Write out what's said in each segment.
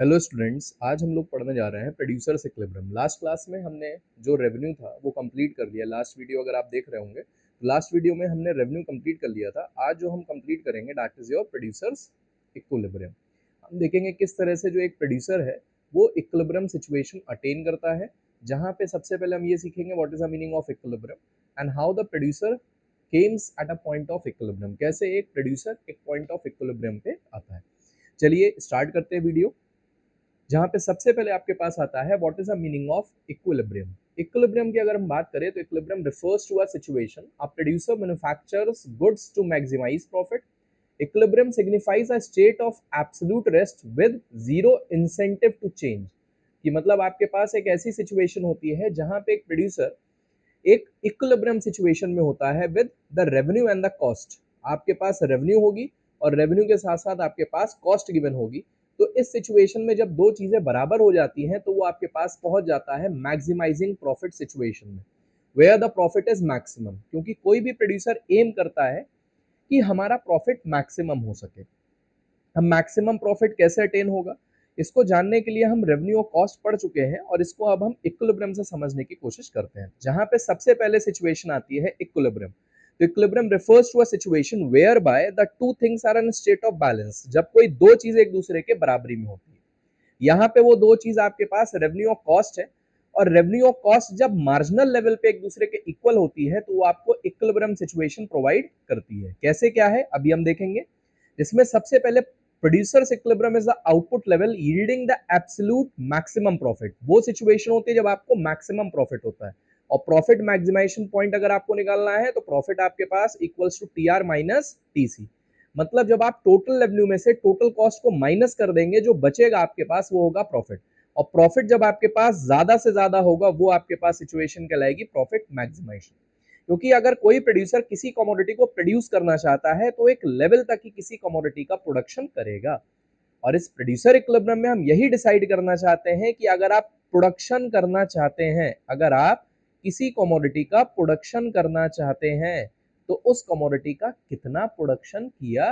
Hello students, आज हम लोग पढ़ने जा रहे हैं प्रोड्यूसर्स इक्विलिब्रियम। लास्ट क्लास में हमने जो रेवेन्यू था वो कंप्लीट कर लिया। लास्ट वीडियो अगर आप देख रहे होंगे तो लास्ट वीडियो में हमने रेवेन्यू कंप्लीट कर लिया था। आज जो हम कंप्लीट करेंगे that is your producers equilibrium. हम देखेंगे किस तरह से जो एक प्रोड्यूसर है वो इक्विलिब्रियम सिचुएशन अटेन करता है, जहाँ पे सबसे पहले हम ये सीखेंगे what is the meaning of equilibrium and how the producer Kemps at a point of equilibrium. कैसे एक प्रोड्यूसर एक पॉइंट ऑफ इक्विलिब्रियम पे आता है। चलिए स्टार्ट करते हैं वीडियो, जहाँ पे सबसे पहले आपके पास आता है what is the meaning of equilibrium. Equilibrium की अगर हम बात करें तो equilibrium refers to a situation a producer manufactures goods to maximize profit. Equilibrium signifies a state of absolute rest with zero incentive to change. कि मतलब आपके पास एक ऐसी सिचुएशन होती है जहाँ पे एक प्रोड्यूसर एक इक्विलिब्रियम सिचुएशन में होता है with the revenue and the cost. आपके पास रेवेन्यू होगी और रेवेन्यू के साथ साथ आपके पास कॉस्ट गिवन होगी। तो इस सिचुएशन में जब दो चीजें बराबर हो जाती हैं तो वो आपके पास पहुंच जाता है मैक्सिमाइजिंग प्रॉफिट सिचुएशन में, where the profit is maximum. क्योंकि कोई भी प्रोड्यूसर एम करता है कि हमारा प्रॉफिट मैक्सिमम हो सके। हम मैक्सिमम प्रॉफिट कैसे अटेन होगा, इसको जानने के लिए हम रेवेन्यू और कॉस्ट पढ़ चुके हैं और इसको अब हम इक्विलिब्रियम से समझने की कोशिश करते हैं। जहां पे सबसे पहले सिचुएशन आती है इक्विलिब्रियम। तो equilibrium refers to a situation where by the two things are in state of balance. जब कोई दो चीजें एक दूसरे के बराबरी में होती है, यहाँ पे वो दो चीज आपके पास रेवेन्यू और कॉस्ट है। और रेवेन्यू और कॉस्ट जब मार्जिनल लेवल पे एक दूसरे के इक्वल होती है तो वो आपको इक्विलिब्रियम सिचुएशन प्रोवाइड करती है। कैसे क्या है अभी हम देखेंगे, जिसमें सबसे पहले producers equilibrium is the output level yielding the absolute maximum profit. वो सिचुएशन होती है जब आपको मैक्सिमम प्रॉफिट होता है। और प्रॉफिट मैक्सिमाइजेशन पॉइंट अगर आपको निकालना है तो प्रॉफिट आपके पास equals to T R minus TC. मतलब जब आप टोटल रेवेन्यू में से टोटल कॉस्ट को माइनस कर देंगे, जो बचेगा आपके पास वो होगा प्रॉफिट। और प्रॉफिट जब आपके पास ज्यादा से ज्यादा होगा वो आपके पास सिचुएशन कहलाएगी प्रॉफिट मैक्सिमाइजेशन। क्योंकि अगर कोई प्रोड्यूसर किसी कमोडिटी को प्रोड्यूस करना चाहता है तो एक लेवल तक ही किसी कमोडिटी का प्रोडक्शन करेगा। और इस प्रोड्यूसर इक्विलिब्रियम में हम यही डिसाइड करना चाहते हैं कि अगर आप प्रोडक्शन करना चाहते हैं, अगर आप किसी कमोडिटी का प्रोडक्शन करना चाहते हैं तो उस कमोडिटी का कितना प्रोडक्शन किया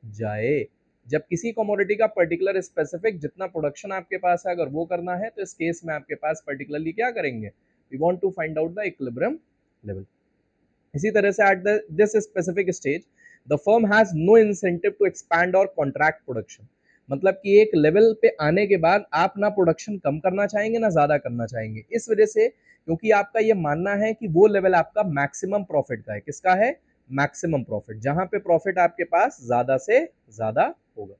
जाए। जब किसी कमोडिटी का पर्टिकुलर स्पेसिफिक जितना प्रोडक्शन आपके पास है अगर वो करना है तो इस केस में आपके पास पर्टिकुलरली क्या करेंगे, we want to find out the equilibrium level. इसी तरह से at this specific stage the firm has no incentive to expand और कॉन्ट्रैक्ट प्रोडक्शन। मतलब कि एक लेवल पे आने के बाद आप ना प्रोडक्शन कम करना चाहेंगे ना ज्यादा करना चाहेंगे। इस वजह से क्योंकि आपका ये मानना है कि वो लेवल आपका मैक्सिमम प्रॉफिट का है। किसका है? मैक्सिमम प्रॉफिट, जहां पे प्रॉफिट आपके पास ज्यादा से ज्यादा होगा।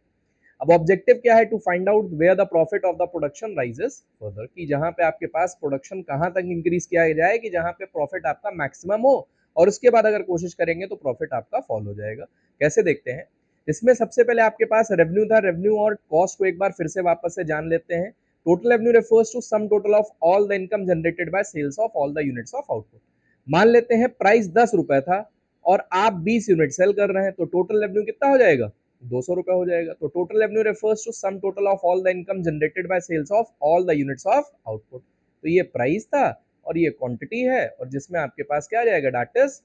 अब ऑब्जेक्टिव क्या है? To find out where the profit of the production rises further. कि जहां पे आपके पास प्रोडक्शन कहां तक इंक्रीज किया जाए कि जहां पे प्रॉफिट आपका मैक्सिमम हो, और उसके बाद अगर कोशिश करेंगे तो प्रॉफिट आपका फॉल हो जाएगा। कैसे देखते हैं, इसमें सबसे पहले आपके पास रेवेन्यू था। रेवेन्यू और कॉस्ट को एक बार फिर से वापस से जान लेते हैं। Total revenue refers to sum total of all the income generated by sales of all the units of output. मान लेते हैं प्राइस 10 रुपए था और आप 20 यूनिट सेल कर रहे हैं तो टोटल रेवेन्यू कितना हो जाएगा? 200 रुपए हो जाएगा। तो total revenue refers to sum total of all the income generated by sales of all the units of output. तो ये प्राइस था और ये क्वांटिटी है और जिसमें आपके पास क्या आ जाएगा, दैट इज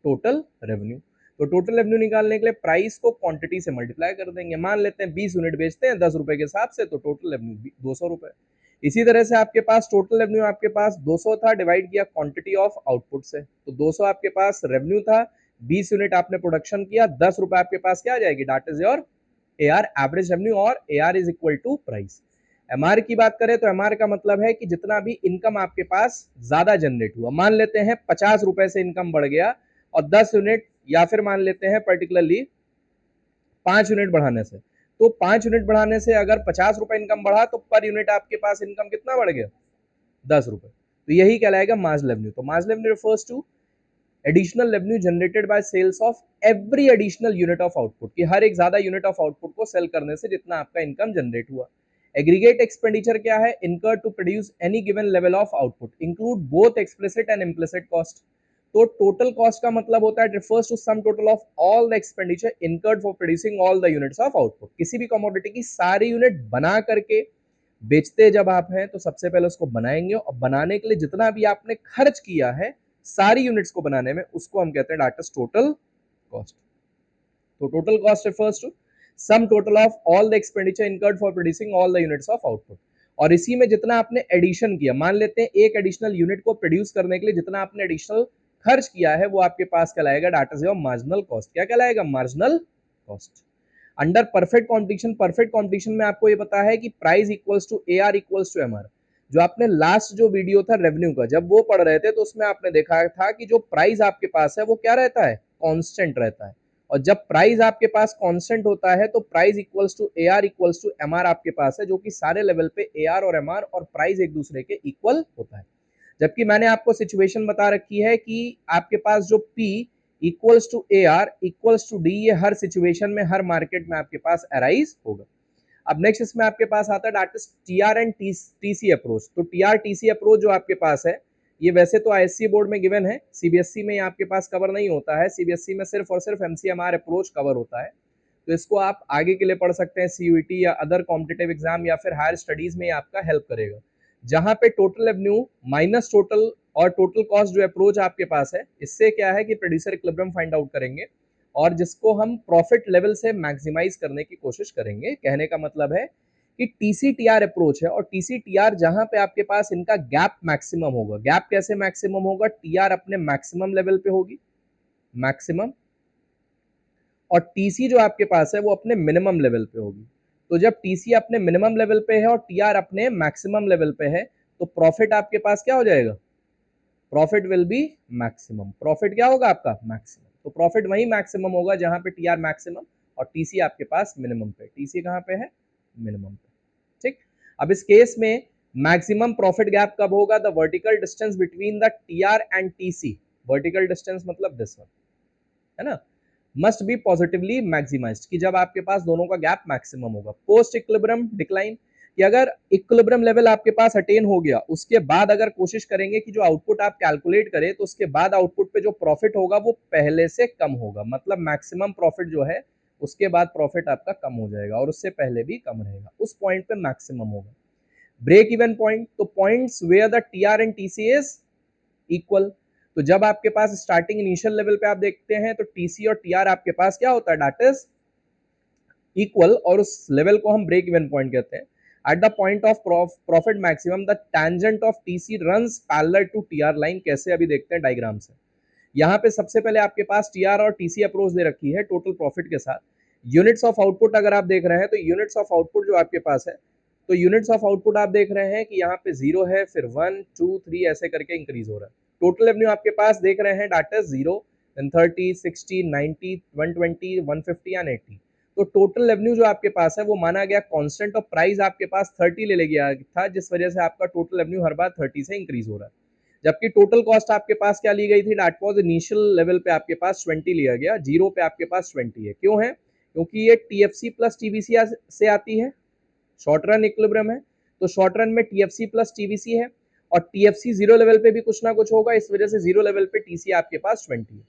टोटल रेवेन्यू। तो टोटल रेवेन्यू निकालने के लिए प्राइस को क्वांटिटी से मल्टीप्लाई कर देंगे। मान लेते हैं 20 यूनिट बेचते हैं 10 रुपए के हिसाब से, तो टोटल रेवेन्यू 200 रुपए। इसी तरह से आपके पास टोटल रेवेन्यू आपके पास 200 था, डिवाइड किया क्वांटिटी ऑफ आउटपुट से, तो 200 आपके पास रेवेन्यू था, 20 यूनिट आपने प्रोडक्शन किया, 10 रुपए आपके पास क्या आ जाएगी, that is your AR average revenue, और AR is equal to price. MR की बात करें तो MR का मतलब है कि जितना भी इनकम आपके पास ज्यादा जनरेट हुआ। मान लेते हैं 50 रुपए से इनकम बढ़ गया और 10 यूनिट, या फिर मान लेते हैं पर्टिकुलरली 5 यूनिट बढ़ाने से, तो 5 यूनिट बढ़ाने से अगर 50 रुपए इनकम बढ़ा तो पर यूनिट आपके पास इनकम कितना बढ़ गया? 10 रुपए। तो यही कहलाएगा मार्ज रेवेन्यू। तो marginal revenue refers to additional revenue generated by sales of every additional unit of output. कि हर एक ज्यादा यूनिट ऑफ आउटपुट को सेल करने से जितना आपका इनकम जनरेट हुआ। एग्रीगेट एक्सपेंडिचर क्या है? Incur to produce any given level of output, include both explicit and implicit cost. तो टोटल कॉस्ट का मतलब होता है refers to sum total of all the expenditure incurred for producing all the units of output. किसी भी commodity की सारी unit बना करके बेचते जब आप हैं तो सबसे पहले उसको बनाएंगे, और बनाने के लिए जितना भी आपने खर्च किया है सारी यूनिट्स को बनाने में, उसको हम कहते हैं दैट इज टोटल कॉस्ट। तो total cost refers to sum total of all the expenditure incurred for producing all the units of output. और इसी में जितना आपने एडिशन किया, मान लेते हैं एक एडिशनल यूनिट को प्रोड्यूस करने के लिए जितना आपने एडिशनल खर्च किया है वो आपके पास कहलाएगा डाटा से मार्जिनल कॉस्ट। क्या कहलाएगा? Marginal cost. Under perfect competition में आपको ये पता है कि price equals to A R equals to M R. जो आपने लास्ट जो वीडियो था रेवेन्यू का, जब वो पढ़ रहे थे तो उसमें आपने देखा था कि जो प्राइस आपके पास है वो क्या रहता है? कांस्टेंट रहता है। और जब प्राइस आपके पास कांस्टेंट होता है तो price equals to A R equals to M R आपके पास है, जो कि सारे लेवल पे ए आर और एम आर और प्राइस एक दूसरे के इक्वल होता है। जबकि मैंने आपको सिचुएशन बता रखी है कि आपके पास जो P equals to A R equals to D, ये हर सिचुएशन में हर मार्केट में आपके पास अराइज होगा। अब नेक्स्ट इसमें आपके पास आता है that is TR and TC approach. तो टीआर टीसी अप्रोच जो आपके पास है ये वैसे तो आईएससी बोर्ड में गिवन है, सीबीएसई में आपके पास कवर नहीं होता है। सीबीएसई में सिर्फ और सिर्फ एमसीएमआर अप्रोच कवर होता है। तो इसको आप आगे के लिए पढ़ सकते हैं, सीयूईटी या अदर कॉम्पिटिटिव एग्जाम या फिर हायर स्टडीज में आपका हेल्प करेगा। जहां पे टोटल रेवेन्यू माइनस टोटल और टोटल कॉस्ट जो अप्रोच आपके पास है, इससे क्या है कि प्रोड्यूसर इक्विलिब्रियम फाइंड आउट करेंगे और जिसको हम प्रॉफिट लेवल से मैक्सिमाइज करने की कोशिश करेंगे। कहने का मतलब है कि टीसीटीआर अप्रोच है और टीसीटीआर जहां पे आपके पास इनका गैप मैक्सिमम होगा। गैप कैसे मैक्सिमम होगा? टीआर अपने मैक्सिमम लेवल पे होगी, मैक्सिमम, और टीसी जो आपके पास है वो अपने मिनिमम लेवल पे होगी। तो जब टीसी अपने मिनिमम लेवल पे है और टीआर अपने मैक्सिमम लेवल पे है तो प्रॉफिट आपके पास क्या हो जाएगा? Profit will be maximum. Profit क्या होगा आपका? मैक्सिमम। तो प्रॉफिट वही मैक्सिमम होगा जहां पे टीआर मैक्सिमम और टीसी आपके पास मिनिमम पे। टीसी कहां पे है? मिनिमम पे। ठीक। अब इस केस में मैक्सिमम प्रॉफिट गैप कब होगा? The vertical distance between the TR and TC. Vertical distance मतलब दिस वन, है ना, मस्ट बी पॉजिटिवली मैक्सिमाइज्ड, कि जब आपके पास दोनों का गैप मैक्सिमम होगा। पोस्ट इक्विलिब्रियम डिक्लाइन, कि अगर इक्विलिब्रियम लेवल आपके पास अटेन हो गया उसके बाद अगर कोशिश करेंगे कि जो आउटपुट आप कैलकुलेट करें तो उसके बाद आउटपुट पे जो प्रॉफिट होगा वो पहले से कम होगा। मतलब मैक्सिमम प्रॉफिट जो है उसके बाद प्रॉफिट आपका कम हो जाएगा और उससे पहले भी कम रहेगा, उस पॉइंट पे मैक्सिमम होगा। ब्रेक इवन पॉइंट, तो points where the TR and TC is equal. तो जब आपके पास स्टार्टिंग इनिशियल लेवल पे आप देखते हैं तो टीसी और टीआर आपके पास क्या होता है? दैट इज इक्वल, और उस लेवल को हम ब्रेक इवन पॉइंट कहते हैं। At the point of profit maximum the tangent of TC runs parallel to TR line. कैसे? अभी देखते हैं डायग्राम से। यहाँ पे सबसे पहले आपके पास टीआर और टीसी अप्रोच दे रखी है टोटल प्रॉफिट के साथ। यूनिट्स ऑफ आउटपुट अगर आप देख रहे हैं तो यूनिट्स ऑफ आउटपुट जो आपके पास है, तो यूनिट्स ऑफ आउटपुट आप देख रहे हैं कि यहाँ पे 0 है, फिर 1 2 3 ऐसे करके इंक्रीज हो रहा है। टोटल रेवेन्यू आपके पास देख रहे हैं दैट इज 0 देन 30 60 90 120 150 एंड 80। तो टोटल रेवेन्यू जो आपके पास है वो माना गया कांस्टेंट और प्राइस आपके पास 30 ले गया था, जिस वजह से आपका टोटल रेवेन्यू हर बार 30 से इंक्रीज हो रहा है। जबकि टोटल कॉस्ट आपके पास क्या ली गई थी? दैट वाज इनिशियल लेवल पे आपके पास 20 लिया गया, जीरो पे आपके पास 20 है। क्यों है? क्योंकि ये टीएफसी प्लस टीवीसी से आती है, शॉर्ट रन इक्विलिब्रियम है। तो शॉर्ट रन में टीएफसी प्लस टीवीसी है और टीएफसी जीरो लेवल पे भी कुछ ना कुछ होगा, इस वजह से जीरो लेवल पे टीसी आपके पास 20 है।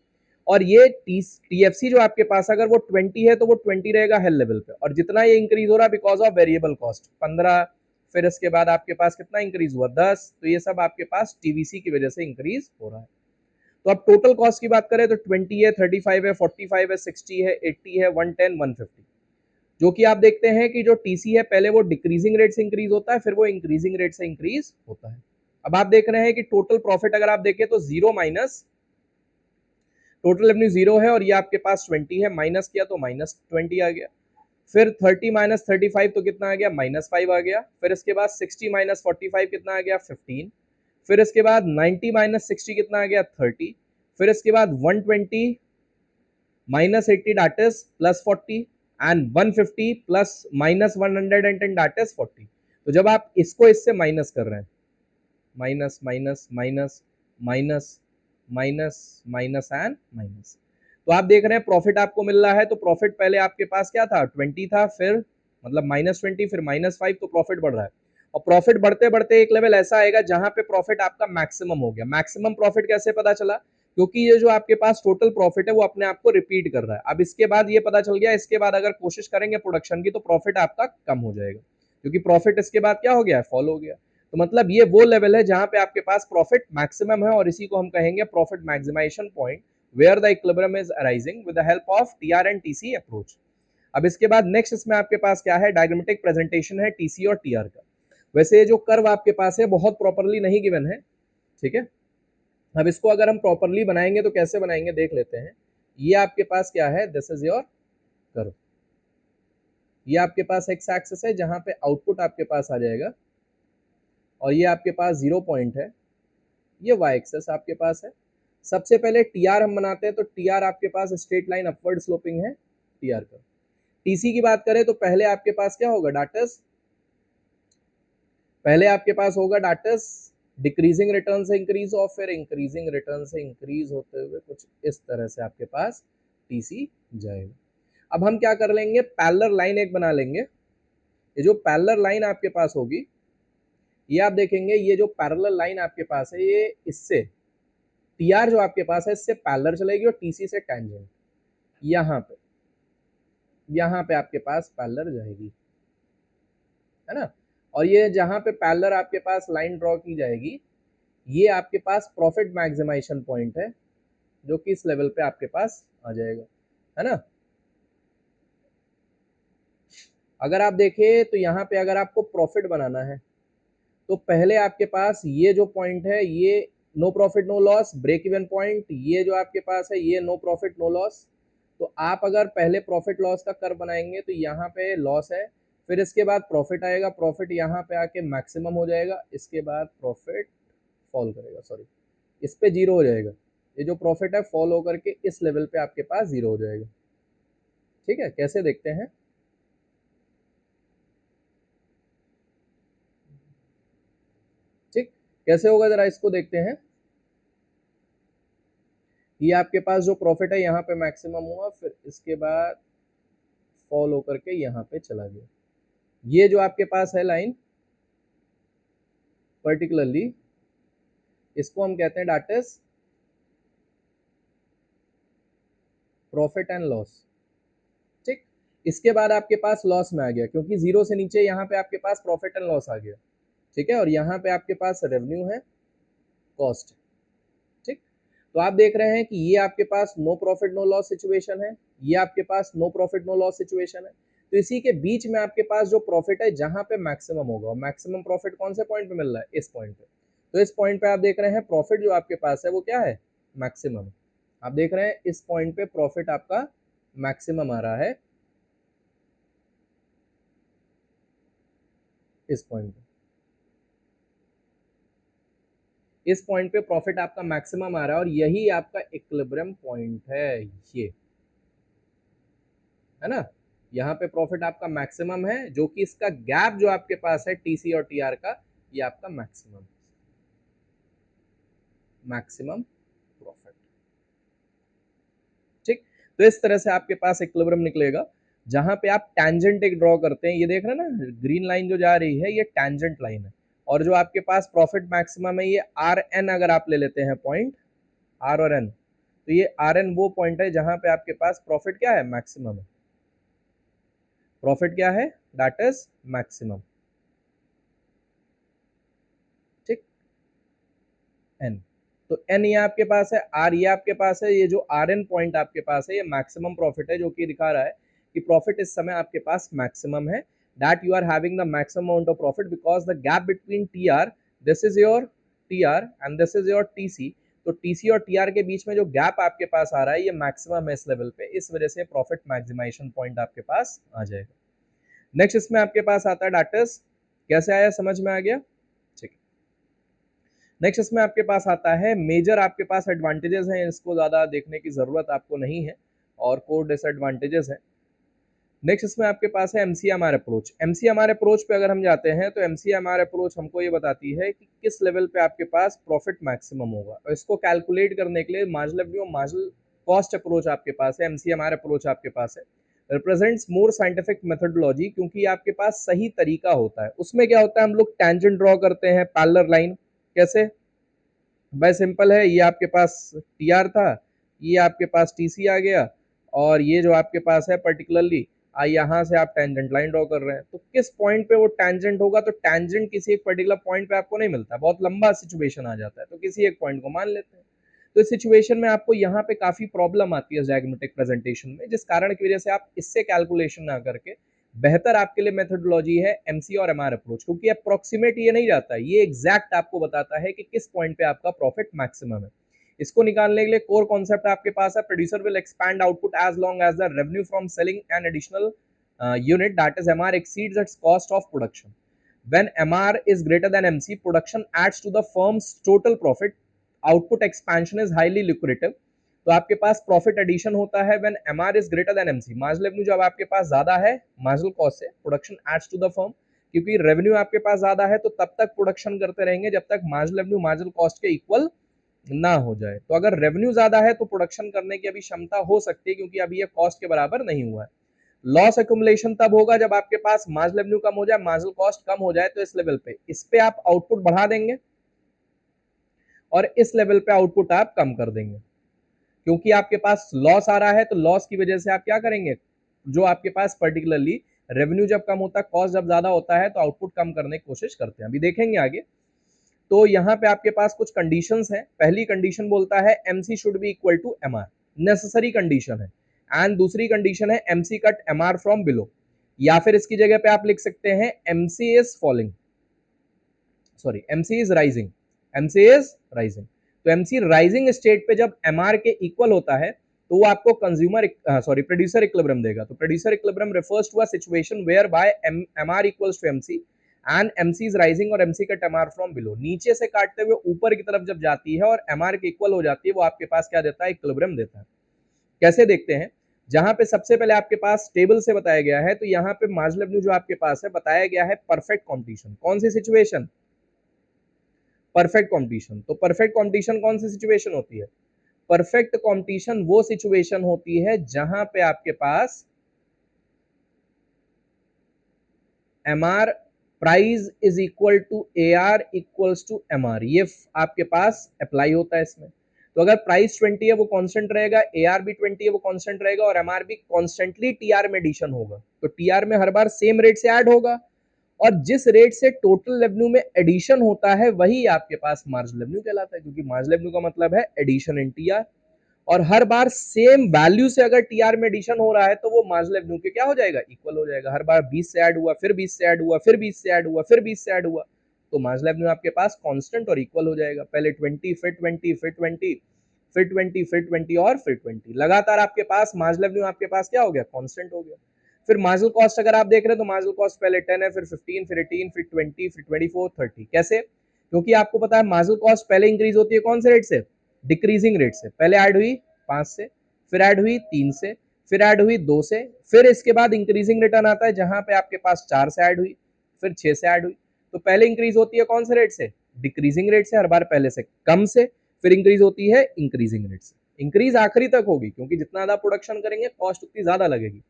और ये टीएफसी जो आपके पास अगर वो 20 है तो वो 20 रहेगा हेल लेवल पे, और जितना ये इंक्रीज हो रहा है बिकॉज ऑफ वेरिएबल कॉस्ट 15, फिर इसके बाद आपके पास कितना इंक्रीज हुआ 10, तो ये सब आपके पास टीवीसी की वजह से इंक्रीज हो रहा है। तो अब टोटल कॉस्ट की बात करें तो 20 है, 35 है, 45 है, 60 है, 80 है, 110 150। जो कि आप देखते हैं कि जो टीसी है पहले वो डिक्रीजिंग रेट से इंक्रीज होता है, फिर वो इंक्रीजिंग रेट से इंक्रीज होता है। अब आप देख रहे हैं कि टोटल प्रॉफिट अगर आप देखें तो 0 माइनस टोटल रेवेन्यू 0 है और ये आपके पास 20 है, माइनस किया तो माइनस 20 आ गया। फिर 30 माइनस 35 तो कितना आ गया? माइनस 5 आ गया। फिर इसके बाद 60 माइनस 45 कितना आ गया? 15। फिर इसके बाद 90 माइनस 60 कितना आ गया? 30। फिर इसके बाद 120 minus 80 that is plus 40 and 150 plus minus 110 that is 40। तो जब आप इसको इससे माइनस कर रहे हैं, minus minus minus minus minus minus and minus, तो आप देख रहे हैं प्रॉफिट आपको मिल रहा है। तो प्रॉफिट पहले आपके पास क्या था? 20 था, फिर मतलब -20, फिर -5, तो प्रॉफिट बढ़ रहा है। और प्रॉफिट बढ़ते बढ़ते एक लेवल ऐसा आएगा जहां पे प्रॉफिट आपका मैक्सिमम हो गया। मैक्सिमम प्रॉफिट कैसे पता चला? क्योंकि ये जो आपके पास टोटल प्रॉफिट है वो अपने आप को रिपीट कर रहा है। अब इसके बाद ये पता चल गया, इसके बाद अगर कोशिश करेंगे प्रोडक्शन की तो प्रॉफिट आपका कम हो जाएगा, क्योंकि प्रॉफिट इसके बाद क्या हो गया? फॉल हो गया। तो मतलब ये वो लेवल है जहां पे आपके पास प्रॉफिट मैक्सिमम है और इसी को हम कहेंगे profit maximization point, where the equilibrium is arising with the help of TR and TC approach. अब इसके बाद नेक्स्ट इसमें आपके पास क्या है, डायग्रामेटिक प्रेजेंटेशन है टीसी और टीआर का। वैसे ये जो कर्व आपके पास है बहुत प्रॉपरली नहीं गिवन है, ठीक है। अब इसको अगर हम प्रॉपरली बनाएंगे तो कैसे बनाएंगे देख लेते हैं। ये आपके पास क्या है, दिस इज योर कर्व। ये आपके पास एक्स एक्सिस है जहां पे आउटपुट आपके पास आ जाएगा, और ये आपके पास 0 पॉइंट है, ये वाई एक्सिस आपके पास है। सबसे पहले टीआर हम बनाते हैं, तो टीआर आपके पास स्ट्रेट लाइन अपवर्ड स्लोपिंग है टीआर का। टीसी की बात करें तो पहले आपके पास क्या होगा, डाटस, पहले आपके पास होगा डाटस डिक्रीजिंग रिटर्न से इंक्रीज, और फिर इंक्रीजिंग रिटर्न से इंक्रीज होते हुए कुछ इस तरह से आपके पास टीसी जाएगा। अब हम क्या कर लेंगे, पैरेलल लाइन एक बना लेंगे। ये जो पैरेलल लाइन आपके पास होगी, ये आप देखेंगे ये जो पैरेलल लाइन आपके पास है, ये इससे टीआर जो आपके पास है इससे पैरेलल चलेगी और टीसी से टैंजेंट, यहाँ पे आपके पास पैरेलल जाएगी, है ना। और ये जहां पे पैरेलल आपके पास लाइन ड्रॉ की जाएगी, ये आपके पास प्रॉफिट मैक्सिमाइजेशन पॉइंट है, जो कि इस लेवल पे आपके पास आ जाएगा, है ना। अगर आप देखें तो यहाँ पे अगर आपको प्रॉफिट बनाना है तो पहले आपके पास ये जो पॉइंट है, ये no profit no loss break even point, ये जो आपके पास है ये नो प्रॉफिट नो लॉस। तो आप अगर पहले प्रॉफिट लॉस का कर्व बनाएंगे तो यहाँ पे लॉस है, फिर इसके बाद प्रॉफिट आएगा, प्रॉफिट यहाँ पे आके मैक्सिमम हो जाएगा, इसके बाद प्रॉफिट फॉल करेगा, सॉरी इस पे जीरो हो जाएगा। ये जो प्रॉफिट है फॉल होकर के इस लेवल पे आपके पास जीरो हो जाएगा, ठीक है। कैसे देखते हैं, ठीक कैसे होगा जरा इसको देखते हैं। ये आपके पास जो प्रॉफिट है यहाँ पे मैक्सिमम हुआ, फिर इसके बाद फॉल होकर के यहाँ पे चला गया। ये जो आपके पास है लाइन पर्टिकुलरली, इसको हम कहते हैं that is profit and loss, ठीक। इसके बाद आपके पास लॉस में आ गया, क्योंकि जीरो से नीचे यहाँ पे आपके पास प्रॉफिट एंड लॉस आ गया, ठीक है। और यहाँ पे आपके पास रेवेन्यू है, कॉस्ट, ठीक। तो आप देख रहे हैं कि ये आपके पास no profit no loss situation है, ये आपके पास no profit no loss situation है। तो इसी के बीच में आपके पास जो प्रॉफिट है जहां पे मैक्सिमम होगा, मैक्सिमम प्रॉफिट कौन से पॉइंट पे मिल रहा है, इस पॉइंट पे। तो इस पॉइंट पे आप देख रहे हैं प्रॉफिट जो आपके पास है वो क्या है, मैक्सिमम। आप देख रहे हैं इस पॉइंट पे प्रॉफिट आपका मैक्सिमम आ रहा है, इस पॉइंट पे, इस पॉइंट पे प्रॉफिट आपका मैक्सिमम आ रहा है, और यही आपका इक्विलिब्रियम पॉइंट है, ये है ना। यहाँ पे प्रॉफिट आपका मैक्सिमम है, जो कि इसका गैप जो आपके पास है टीसी और टीआर का, ये आपका मैक्सिमम प्रॉफिट, ठीक। तो इस तरह से आपके पास इक्विलिब्रियम निकलेगा, जहां पे आप टैंजेंट एक ड्रॉ करते हैं। ये देख रहे हैं ना, ग्रीन लाइन जो जा रही है ये टैंजेंट लाइन है, और जो आपके पास प्रॉफिट मैक्सिमम है ये आर एन, अगर आप ले लेते हैं पॉइंट आर और एन, तो ये आर एन वो पॉइंट है जहां पे आपके पास प्रॉफिट क्या है, मैक्सिमम है। प्रॉफिट क्या है, दैट इज मैक्सिमम, ठीक। एन, तो एन ये आपके पास है, आर ये आपके पास है, ये जो आर एन पॉइंट आपके पास है ये मैक्सिमम प्रॉफिट है, जो कि दिखा रहा है कि प्रॉफिट इस समय आपके पास मैक्सिमम है, that you are having the maximum amount of profit because the gap between T R, this is your T R and this is your T C. तो टीसी और टीआर के बीच में जो गैप आपके पास आ रहा है ये मैक्सिमम है इस लेवल पे, इस वजह से प्रॉफिट मैक्सिमाइजेशन पॉइंट आपके पास आ जाएगा। नेक्स्ट इसमें आपके पास आता है डाटस, कैसे आया, समझ में आ गया, ठीक। नेक्स्ट इसमें आपके पास आता है मेजर, आपके पास एडवांटेजेस हैं, इसको ज़्यादा देखने की ज़रूरत आपको नहीं है, और कोर डिसएडवांटेजेस हैं। नेक्स्ट इसमें आपके पास है एमसीएमआर अप्रोच। एमसीएमआर अप्रोच पे अगर हम जाते हैं तो एमसीएमआर अप्रोच हमको ये बताती है कि किस लेवल पे आपके पास प्रॉफिट मैक्सिमम होगा, और इसको कैलकुलेट करने के लिए मार्जिनल कॉस्ट अप्रोच आपके पास है, एमसीएमआर अप्रोच आपके पास है, रिप्रेजेंट्स मोर साइंटिफिक मेथोडोलॉजी, क्योंकि आपके पास सही तरीका होता है। उसमें क्या होता है, हम लोग टेंजेंट ड्रॉ करते हैं पैरेलल लाइन, कैसे, भाई सिंपल है, ये आपके पास टीआर था, ये आपके पास टीसी आ गया, और ये जो आपके पास है पर्टिकुलरली यहाँ से आप टेंजेंट लाइन ड्रॉ कर रहे हैं, तो किस पॉइंट पे वो टेंजेंट होगा, तो टेंजेंट किसी एक पर्टिकुलर पॉइंट पे आपको नहीं मिलता, बहुत लंबा सिचुएशन आ जाता है, तो किसी एक पॉइंट को मान लेते हैं। तो इस सिचुएशन में आपको यहाँ पे काफी प्रॉब्लम आती है डायग्नोस्टिक प्रेजेंटेशन में, जिस कारण की वजह से आप इससे कैलकुलेशन ना करके बेहतर आपके लिए मेथोडोलॉजी है एमसी और एमआर अप्रोच, क्योंकि अप्रोक्सीमेट ये नहीं जाता, ये एग्जैक्ट आपको बताता है कि किस पॉइंट पे आपका प्रॉफिट मैक्सिमम है। इसको निकालने के लिए कोर कॉन्सेप्ट आपके पास है, producer will expand output as long as the revenue from selling an additional unit, that is MR, exceeds its cost of production. When MR is greater than MC, production adds to the firm's total profit. Output expansion is highly lucrative. तो आपके पास profit addition होता है when MR is greater than MC. Marginal revenue जब आपके पास ज्यादा है marginal cost से, production adds to the firm, क्योंकि रेवेन्यू आपके पास ज्यादा है तो तब तक प्रोडक्शन करते रहेंगे जब तक मार्जिनल रेवेन्यू मार्जिनल कॉस्ट के इक्वल ना हो जाए। तो अगर रेवेन्यू ज्यादा है तो प्रोडक्शन करने की अभी क्षमता हो सकती है, क्योंकि अभी ये कॉस्ट के बराबर नहीं हुआ है। लॉस एक्यूमुलेशन तब होगा जब आपके पास मार्जिनल रेवेन्यू कम हो जाए, मार्जिनल कॉस्ट कम हो जाए। तो इस लेवल पे, इस पे आप आउटपुट बढ़ा देंगे और इस लेवल पे आउटपुट आप कम कर देंगे, क्योंकि आपके पास लॉस आ रहा है। तो लॉस की वजह से आप क्या करेंगे, जो आपके पास पर्टिकुलरली रेवेन्यू जब कम होता है, कॉस्ट जब ज्यादा होता है, तो आउटपुट कम करने की कोशिश करते हैं। अभी देखेंगे आगे। तो यहाँ पे आपके पास कुछ कंडीशंस हैं। पहली कंडीशन बोलता है MC should be equal to MR, necessary condition है। एंड दूसरी कंडीशन है MC cut MR from below, या फिर इसकी जगह पे आप लिख सकते हैं MC is falling, sorry MC is rising, MC is rising. तो एमसी राइजिंग स्टेट पे जब एमआर के इक्वल होता है तो वो आपको कंज्यूमर सॉरी प्रोड्यूसर इक्विलिब्रियम देगा। तो producer equilibrium refers to a situation where by MR equals to MC and MC is rising और MC cut MR from below. नीचे से काटते हुए ऊपर की तरफ जब जाती है और एमआर के इक्वल हो जाती है, वो आपके पास क्या देता है, इक्विलिब्रियम देता है। कैसे देखते हैं, जहां पे सबसे पहले आपके पास टेबल से बताया गया है, तो यहाँ पे मार्जिनल रेवेन्यू जो आपके पास है बताया गया है परफेक्ट कॉम्पिटिशन। कौन सी सिचुएशन, परफेक्ट कॉम्पिटिशन। तो परफेक्ट कॉम्पिटिशन कौन सी सिचुएशन होती है, परफेक्ट कॉम्पिटिशन वो सिचुएशन होती है जहां पे आपके पास MR price is equal to AR equals to MR, ये आपके पास अप्लाई होता है इसमें। तो अगर प्राइस 20 है वो कांस्टेंट रहेगा, एआर भी 20 है वो कांस्टेंट रहेगा, और एमआर भी कॉन्स्टेंटली टीआर में एडिशन होगा। तो टीआर में हर बार सेम रेट से ऐड होगा, और जिस रेट से टोटल रेवेन्यू में एडिशन होता है वही आपके पास मार्जिनल रेवेन्यू कहलाता है, क्योंकि मार्जिनल रेवेन्यू का मतलब है एडिशन इन टीआर। और हर बार सेम वैल्यू से अगर टीआर में एडिशन हो रहा है तो वो मार्जिनल रेवेन्यू के क्या हो जाएगा, इक्वल हो जाएगा। हर बार 20 से ऐड हुआ, फिर 20 से ऐड हुआ, फिर 20 से ऐड हुआ, फिर 20 से ऐड हुआ, तो मार्जिनल रेवेन्यू आपके पास कांस्टेंट और इक्वल हो जाएगा। पहले 20, फिर 20, फिर 20, फिर 20, फिर 20 और फिर 20, लगातार आपके पास मार्जिनल रेवेन्यू आपके पास क्या हो गया, कांस्टेंट हो गया। फिर मार्जिनल कॉस्ट अगर आप देख रहे हैं तो मार्जिनल कॉस्ट पहले 10 है, फिर 15, फिर 18, फिर 20, फिर 24, 30। कैसे, क्योंकि आपको पता है मार्जिनल कॉस्ट पहले इंक्रीज होती है कौन से रेट से, डिक्रीजिंग रेट से। पहले ऐड हुई 5 से, फिर ऐड हुई 3 से, फिर ऐड हुई 2 से, फिर इसके बाद इंक्रीजिंग रिटर्न आता है जहां पे आपके पास 4 से ऐड हुई, फिर 6 से ऐड हुई। तो पहले इंक्रीज होती है कौन से रेट से, डिक्रीजिंग रेट से, हर बार पहले से कम से, फिर इंक्रीज होती है इंक्रीजिंग रेट से। इंक्रीज आखिरी तक होगी, क्योंकि जितना ज्यादा प्रोडक्शन करेंगे कॉस्ट उतनी ज्यादा लगेगी।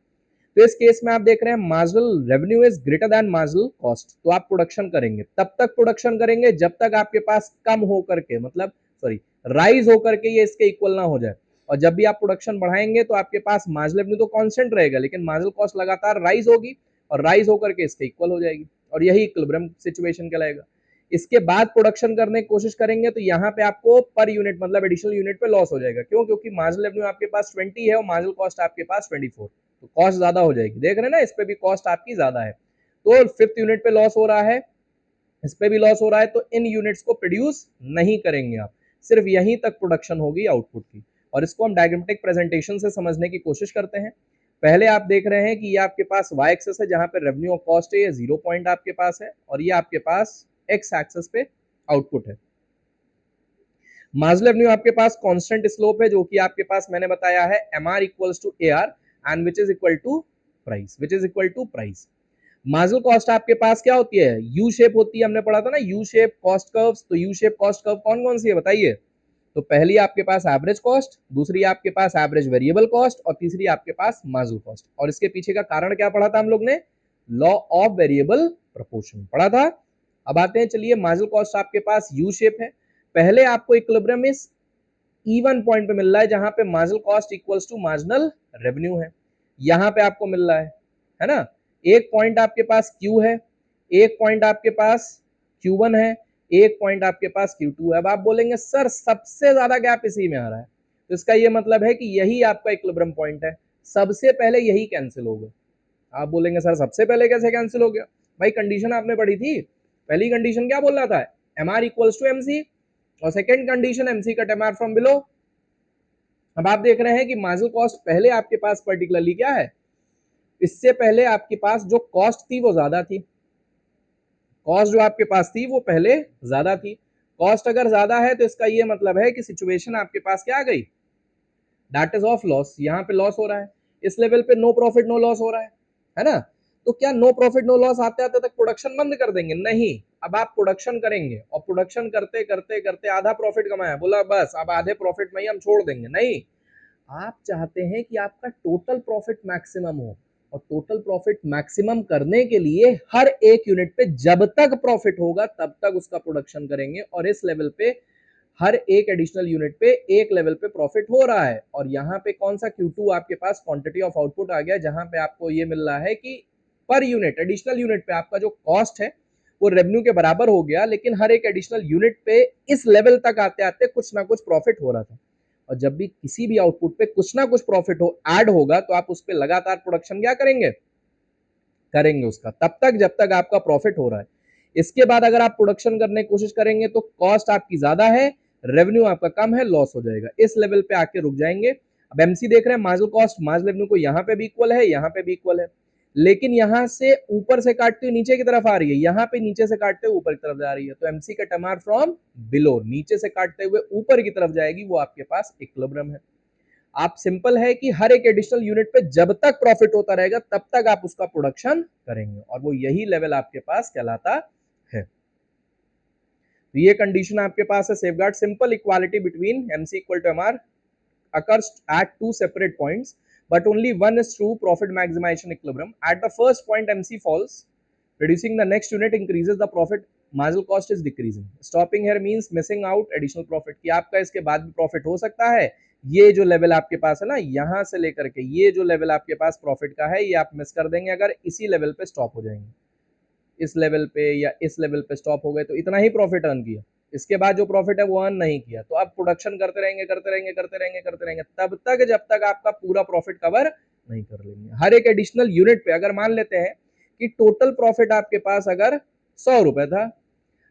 तो इस केस में आप देख रहे हैं marginal revenue is greater then marginal cost, तो आप प्रोडक्शन करेंगे, तब तक प्रोडक्शन करेंगे जब तक आपके पास कम हो करके, मतलब सॉरी राइज हो करके ये इसके इक्वल ना हो जाए। और जब भी आप प्रोडक्शन बढ़ाएंगे तो आपके पास मार्जिनल रेवेन्यू तो कांस्टेंट रहेगा, लेकिन मार्जिनल कॉस्ट लगातार राइज होगी और राइज होकर के इसके इक्वल हो जाएगी, और यही इक्विलिब्रियम सिचुएशन कहलाएगा। इसके बाद प्रोडक्शन करने की कोशिश करेंगे तो यहाँ पे आपको पर यूनिट मतलब एडिशनल यूनिट पे लॉस हो जाएगा। क्यों, क्योंकि मार्जिनल रेवेन्यू आपके पास 20 है और मार्जिनल कॉस्ट आपके पास 24, तो कॉस्ट ज्यादा हो जाएगी। देख रहे हैं ना, इस पे भी कॉस्ट आपकी ज्यादा है। तो 5th यूनिट पे लॉस हो रहा है, इस पे भी लॉस हो रहा है, तो इन यूनिट्स को प्रोड्यूस नहीं करेंगे आप, सिर्फ यहीं तक प्रोडक्शन होगी आउटपुट की। और इसको हम डायग्रामेटिक प्रेजेंटेशन से समझने की कोशिश करते हैं। पहले आप देख रहे हैं कि ये आपके पास y एक्सेस है जहां पे रेवेन्यू और कॉस्ट है, ये 0 पॉइंट आपके पास है, और ये आपके पास x एक्सेस पे आउटपुट है। मार्जिनल रेवेन्यू आपके पास कांस्टेंट स्लोप है, जो कि आपके पास मैंने बताया है mr equals to ar and which is equal to price, which is equal to price. Marginal cost आपके पास क्या होती है, यू शेप होती है, हमने पढ़ा था ना यू शेप कॉस्ट कर्व्स। तो यू शेप कॉस्ट कर्व कौन कौन सी है बताइए। तो पहली आपके पास एवरेज कॉस्ट, दूसरी आपके पास एवरेज वेरिएबल कॉस्ट, और तीसरी आपके पास मार्जिनल कॉस्ट। और इसके पीछे का कारण क्या पढ़ा था हम लोग ने, लॉ ऑफ वेरिएबल प्रोपोर्शन पढ़ा था। अब आते हैं, चलिए मार्जिनल कॉस्ट आपके पास यू शेप है। पहले आपको इक्विलिब्रियम इस इवन पॉइंट पे मिल रहा है जहां पे marginal cost equals to marginal revenue है, यहां पे आपको मिल रहा है ना। एक पॉइंट आपके पास Q है, एक पॉइंट आपके पास Q1 है, 1 पॉइंट आपके पास Q2 है। अब आप बोलेंगे सर सबसे ज्यादा गैप इसी में आ रहा है, तो इसका ये मतलब है कि यही आपका इक्विलिब्रियम पॉइंट है, सबसे पहले यही कैंसिल होगा। आप बोलेंगे सर सबसे पहले कैसे कैंसिल हो गया? भाई कंडीशन आपने पढ़ी थी, पहली कंडीशन क्या बोल रहा था, MR इक्वल्स टू MC, और second condition MC cut MR from below. अब आप देख रहे हैं कि मार्जिनल कॉस्ट पहले आपके पास पर्टिकुलरली क्या है, इससे पहले आपके पास जो कॉस्ट थी वो ज्यादा थी, कॉस्ट जो आपके पास थी वो पहले ज्यादा थी। कॉस्ट अगर ज्यादा है तो इसका ये मतलब है कि सिचुएशन आपके पास क्या आ गई, दैट इज ऑफ लॉस। यहाँ पे लॉस हो रहा है, इस लेवल पे नो प्रॉफिट नो लॉस हो रहा है ना। तो क्या नो प्रॉफिट नो लॉस आते आते तक प्रोडक्शन बंद कर देंगे? नहीं, अब आप प्रोडक्शन करेंगे और प्रोडक्शन करते करते करते आधा प्रॉफिट कमाया, बोला बस अब आधे प्रॉफिट में ही हम छोड़ देंगे, नहीं। आप चाहते हैं कि आपका टोटल प्रॉफिट मैक्सिमम हो, और टोटल प्रॉफिट मैक्सिमम करने के लिए हर एक यूनिट पे जब तक प्रॉफिट होगा तब तक उसका प्रोडक्शन करेंगे, और इस लेवल पे हर एक एडिशनल यूनिट पे एक लेवल पे प्रॉफिट हो रहा है। और यहाँ पे कौन सा Q2 आपके पास क्वांटिटी ऑफ आउटपुट आ गया, जहां पे आपको ये मिल रहा है कि पर यूनिट एडिशनल यूनिट पे आपका जो कॉस्ट है वो रेवेन्यू के बराबर हो गया, लेकिन हर एक एडिशनल यूनिट पे इस लेवल तक आते आते कुछ ना कुछ प्रॉफिट हो रहा था। और जब भी किसी भी आउटपुट पे कुछ ना कुछ प्रॉफिट हो ऐड होगा तो आप उस पर लगातार प्रोडक्शन क्या करेंगे, करेंगे उसका, तब तक जब तक आपका प्रॉफिट हो रहा है। इसके बाद अगर आप प्रोडक्शन करने की कोशिश करेंगे तो कॉस्ट आपकी ज्यादा है, रेवेन्यू आपका कम है, लॉस हो जाएगा, इस लेवल पे आके रुक जाएंगे। अब एमसी देख रहे हैं, मार्जिनल कॉस्ट मार्जिनल रेवेन्यू को यहाँ पे भी इक्वल है, यहाँ पे भी इक्वल है, लेकिन यहां से ऊपर से काटते हुए नीचे की तरफ आ रही है, यहाँ पे नीचे से काटते हुए ऊपर की तरफ जा रही है, तो एमसी का टमार फ्रॉम बिलो, नीचे से काटते हुए ऊपर की तरफ जाएगी, वो आपके पास इक्विलिब्रियम है। आप सिंपल है कि हर एक एडिशनल यूनिट पे जब तक प्रॉफिट होता रहेगा तब तक आप उसका प्रोडक्शन करेंगे, और वो यही लेवल आपके पास कहलाता है। तो ये कंडीशन आपके पास है safeguard simple equality between MC equal to MR occurs at two separate points, but only one is true profit maximization equilibrium. At the first point MC falls, reducing the next unit increases the profit, marginal cost is decreasing. Stopping here means missing out additional profit, कि आपका इसके बाद भी profit हो सकता है, ये जो लेवल आपके पास है ना, यहां से लेकर के ये जो लेवल आपके पास प्रॉफिट का है ये आप मिस कर देंगे अगर इसी लेवल पे स्टॉप हो जाएंगे, इस लेवल पे या इस लेवल पे स्टॉप हो गए तो इतना ही प्रॉफिट अर्न किया, इसके बाद जो प्रॉफिट है वो अर्न नहीं किया, तो आप प्रोडक्शन करते रहेंगे करते रहेंगे करते रहेंगे करते रहेंगे तब तक जब तक आपका पूरा प्रॉफिट कवर नहीं कर लेंगे। हर एक एडिशनल यूनिट पे अगर मान लेते हैं कि टोटल प्रॉफिट आपके पास अगर 100 रुपए था,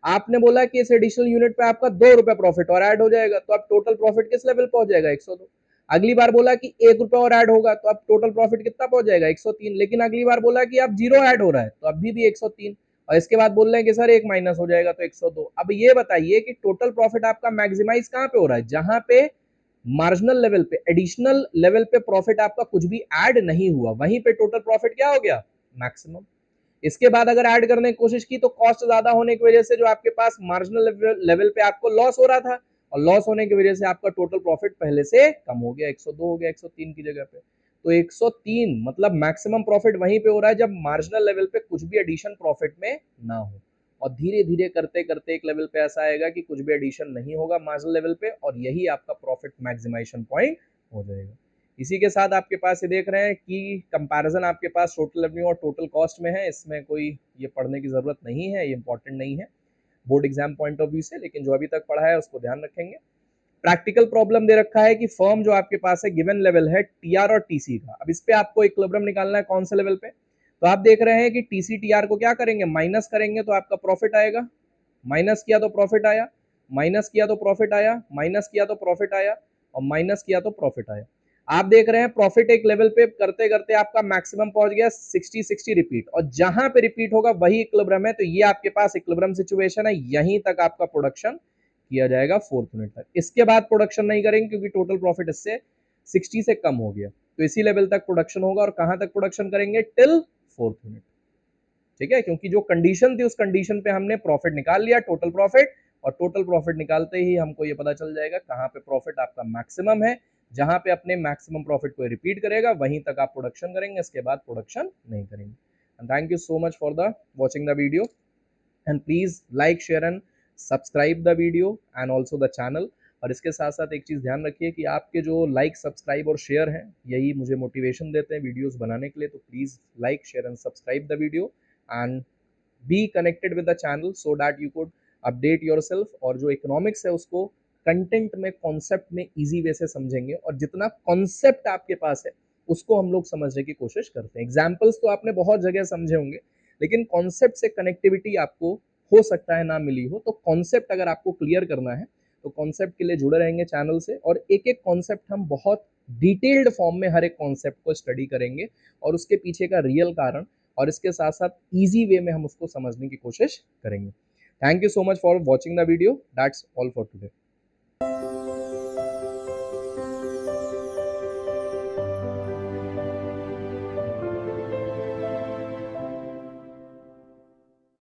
आपने बोला कि इस एडिशनल यूनिट पे आपका 2 रुपए प्रॉफिट और ऐड हो जाएगा, तो आप टोटल प्रॉफिट किस लेवल पहुंच जाएगा, 102। अगली बार बोला कि 1 रुपए और ऐड होगा तो अब टोटल प्रॉफिट कितना पहुंच जाएगा, 103। लेकिन अगली बार बोला कि अब 0 ऐड हो रहा है तो अभी भी 103, और इसके बाद बोल रहे हैं कि सर एक माइनस हो जाएगा तो 102। अब ये बताइए कि टोटल प्रॉफिट आपका मैक्सिमाइज कहां पे हो रहा है, जहां पे मार्जिनल लेवल पे एडिशनल लेवल पे प्रॉफिट आपका कुछ भी ऐड नहीं हुआ, वहीं पे टोटल प्रॉफिट क्या हो गया, मैक्सिमम। इसके बाद अगर ऐड करने की कोशिश की तो कॉस्ट ज्यादा होने की वजह से जो आपके पास मार्जिनल लेवल पे आपको लॉस हो रहा था, और लॉस होने की वजह से आपका टोटल प्रॉफिट पहले से कम हो गया, 102 हो गया 103 की जगह पे। तो 103 मतलब मैक्सिमम प्रॉफिट वहीं पे हो रहा है जब मार्जिनल लेवल पे कुछ भी एडिशन प्रॉफिट में ना हो, और धीरे धीरे करते करते एक लेवल पे ऐसा आएगा कि कुछ भी एडिशन नहीं होगा मार्जिनल लेवल पे, और यही आपका प्रॉफिट मैक्सिमाइजेशन पॉइंट हो जाएगा। इसी के साथ आपके पास ये देख रहे हैं कि कंपैरिजन आपके पास टोटल रेवेन्यू और टोटल कॉस्ट में है, इसमें कोई ये पढ़ने की जरूरत नहीं है, ये इंपॉर्टेंट नहीं है board exam point of view से, लेकिन जो अभी तक पढ़ा है उसको ध्यान रखेंगे। प्रैक्टिकल प्रॉब्लम दे रखा है कि फर्म जो आपके पास है गिवन लेवल है टीआर और टीसी का, अब इस पे आपको इक्विलिब्रियम निकालना है कौन से लेवल पे, तो आप देख रहे हैं कि टीसी टीआर को क्या करेंगे, माइनस करेंगे तो आपका प्रॉफिट आएगा, माइनस किया तो प्रॉफिट आया, माइनस किया तो प्रॉफिट आया, माइनस किया तो प्रॉफिट आया, और माइनस किया तो प्रॉफिट आया। आप देख रहे हैं प्रॉफिट एक लेवल पे करते करते आपका मैक्सिमम पहुंच गया 60-60 रिपीट, और जहां पे रिपीट होगा वही इक्विलिब्रियम है, तो ये आपके पास इक्विलिब्रियम सिचुएशन है, यहीं तक आपका प्रोडक्शन किया जाएगा फोर्थ यूनिट तक। इसके बाद प्रोडक्शन नहीं करेंगे क्योंकि टोटल प्रॉफिट इससे 60 से कम हो गया, तो इसी लेवल तक प्रोडक्शन होगा, और कहां तक प्रोडक्शन करेंगे, टिल फोर्थ यूनिट। ठीक है, क्योंकि जो कंडीशन थी उस कंडीशन पे हमने प्रॉफिट निकाल लिया टोटल प्रॉफिट, और टोटल प्रॉफिट निकालते ही हमको ये पता चल जाएगा कहां पे प्रॉफिट आपका मैक्सिमम है, जहां पे अपने मैक्सिमम प्रॉफिट को रिपीट करेगा वहीं तक आप प्रोडक्शन करेंगे, इसके बाद प्रोडक्शन नहीं करेंगे। And thank you so much for the watching the video, and please like share and subscribe the video and also the channel. और इसके साथ साथ एक चीज़ ध्यान रखिए कि आपके जो लाइक सब्सक्राइब और शेयर हैं यही मुझे मोटिवेशन देते हैं वीडियोस बनाने के लिए, तो please like share and subscribe the video and be connected with the channel so that you could update yourself, और जो इकोनॉमिक्स है उसको कंटेंट में, कॉन्सेप्ट में इजी वे से समझेंगे, और जितना कॉन्सेप्ट आपके पास है उसको हम लोग समझने की कोशिश करते हैं। एग्जाम्पल्स तो आपने बहुत जगह समझे होंगे, लेकिन कॉन्सेप्ट से कनेक्टिविटी आपको हो सकता है ना मिली हो। तो कॉन्सेप्ट अगर आपको क्लियर करना है तो कॉन्सेप्ट के लिए जुड़े रहेंगे चैनल से, और एक एक कॉन्सेप्ट हम बहुत डिटेल्ड फॉर्म में हर एक कॉन्सेप्ट को स्टडी करेंगे और उसके पीछे का रियल कारण, और इसके साथ साथ ईजी वे में हम उसको समझने की कोशिश करेंगे। Thank you so much for watching the video. That's all for today.